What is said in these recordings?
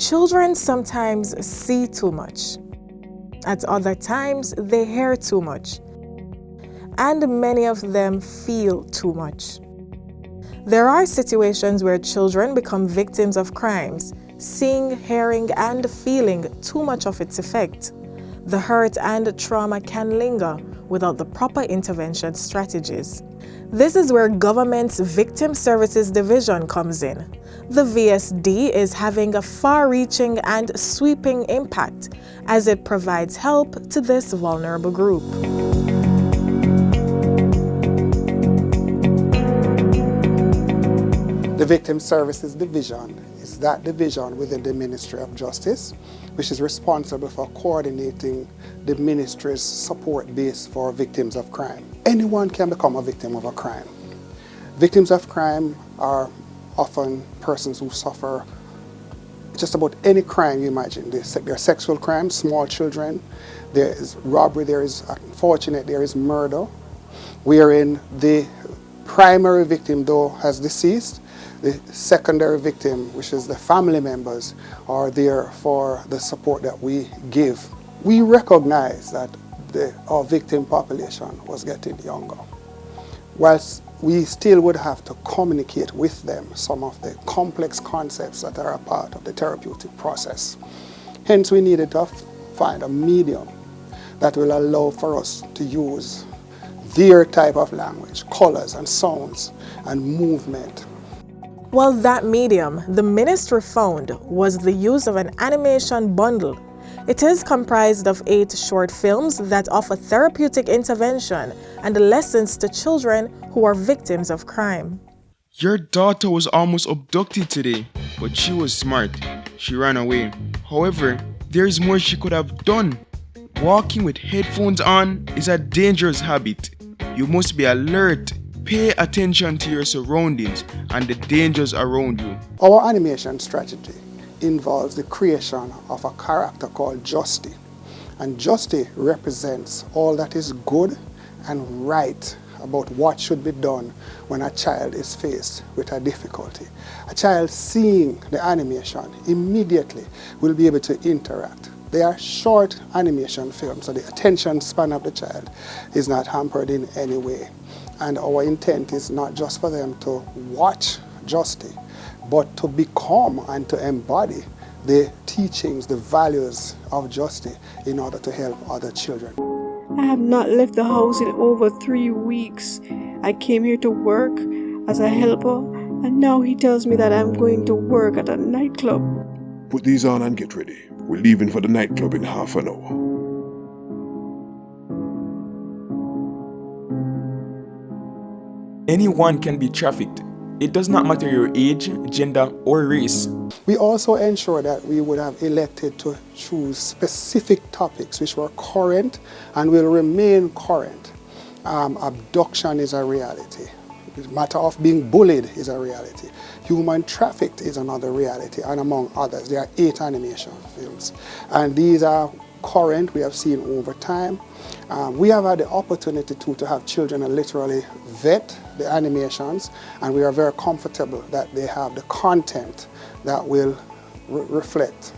Children sometimes see too much. At other times, they hear too much. And many of them feel too much. There are situations where children become victims of crimes, seeing, hearing, and feeling too much of its effect. The hurt and trauma can linger without the proper intervention strategies. This is where government's Victim Services Division comes in. The VSD is having a far-reaching and sweeping impact as it provides help to this vulnerable group. The Victim Services Division is that division within the Ministry of Justice, which is responsible for coordinating the ministry's support base for victims of crime. Anyone can become a victim of a crime. Victims of crime are often persons who suffer just about any crime you imagine. There are sexual crimes, small children, there is robbery, there is murder, wherein the primary victim, though, has deceased. The secondary victim, which is the family members, are there for the support that we give. We recognize that our victim population was getting younger. Whilst we still would have to communicate with them some of the complex concepts that are a part of the therapeutic process. Hence, we needed to find a medium that will allow for us to use their type of language, colors and sounds and movement. Well, that medium the ministry found was the use of an animation bundle. It is comprised of 8 short films that offer therapeutic intervention and lessons to children who are victims of crime. Your daughter was almost abducted today, but she was smart. She ran away. However, there is more she could have done. Walking with headphones on is a dangerous habit. You must be alert. Pay attention to your surroundings and the dangers around you. Our animation strategy involves the creation of a character called Justy. And Justy represents all that is good and right about what should be done when a child is faced with a difficulty. A child seeing the animation immediately will be able to interact. They are short animation films, so the attention span of the child is not hampered in any way. And our intent is not just for them to watch Justy, but to become and to embody the teachings, the values of Justy in order to help other children. I have not left the house in over 3 weeks. I came here to work as a helper, and now he tells me that I'm going to work at a nightclub. Put these on and get ready. We're leaving for the nightclub in half an hour. Anyone can be trafficked. It does not matter your age, gender, or race. We also ensure that we would have elected to choose specific topics which were current and will remain current. Abduction is a reality. The matter of being bullied is a reality. Human trafficked is another reality, and among others. There are 8 animation films. And these are current, we have seen over time. We have had the opportunity to have children literally vet the animations, and we are very comfortable that they have the content that will reflect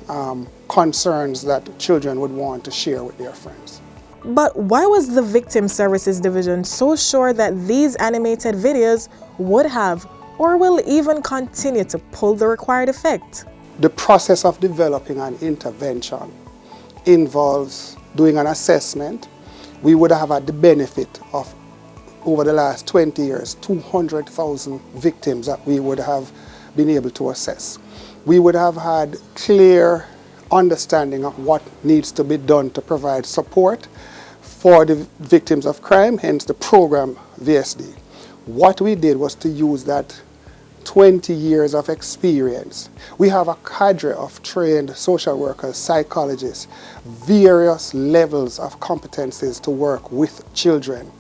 concerns that children would want to share with their friends. But why was the Victim Services Division so sure that these animated videos would have or will even continue to pull the required effect? The process of developing an intervention involves doing an assessment. We would have had the benefit of, over the last 20 years, 200,000 victims that we would have been able to assess. We would have had clear understanding of what needs to be done to provide support for the victims of crime, hence the program VSD. What we did was to use that 20 years of experience. We have a cadre of trained social workers, psychologists, various levels of competencies to work with children.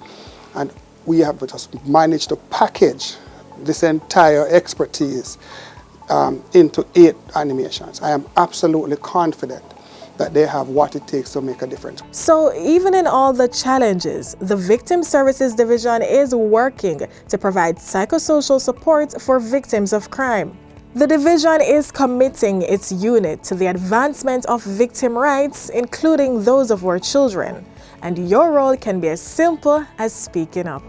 And we have just managed to package this entire expertise into 8 animations. I am absolutely confident that they have what it takes to make a difference. So even in all the challenges, the Victim Services Division is working to provide psychosocial support for victims of crime. The division is committing its unit to the advancement of victim rights, including those of our children, and your role can be as simple as speaking up.